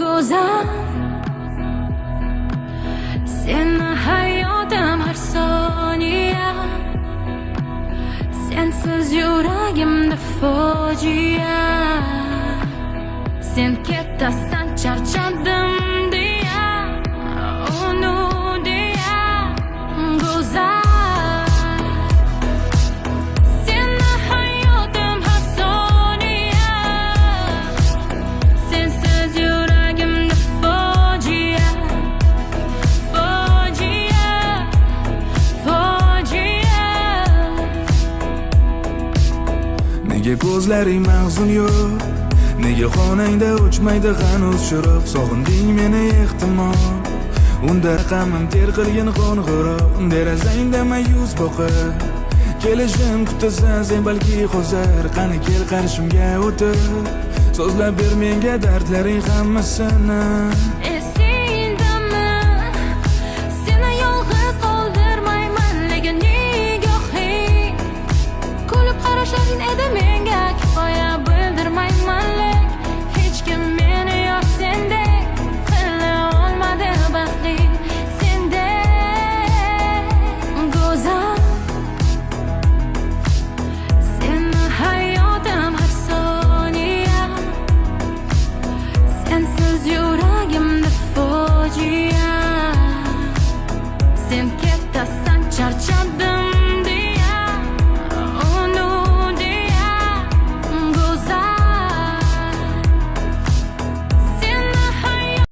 go'zal, seni hayotim har soniya, sensiz yuragimda fojia. Sen ketasan charchadim deya, uni deya, go'zal, seni hayotim har soniya, sensiz yuragimda fojia, fojia, fojia. Nega ko'zlaring mahzun yo'q? Nega xonangda o'chmaydi hanuz chiroq? Sog'inding meni ehtimol, unda raqamim ter qilgin qo'ng'iroq. Derazangda mayus boqib kelishim kutasan sen balki hozir. Qani kel qarshimga o'tir, so'zlab ber menga dardlaring hammasini.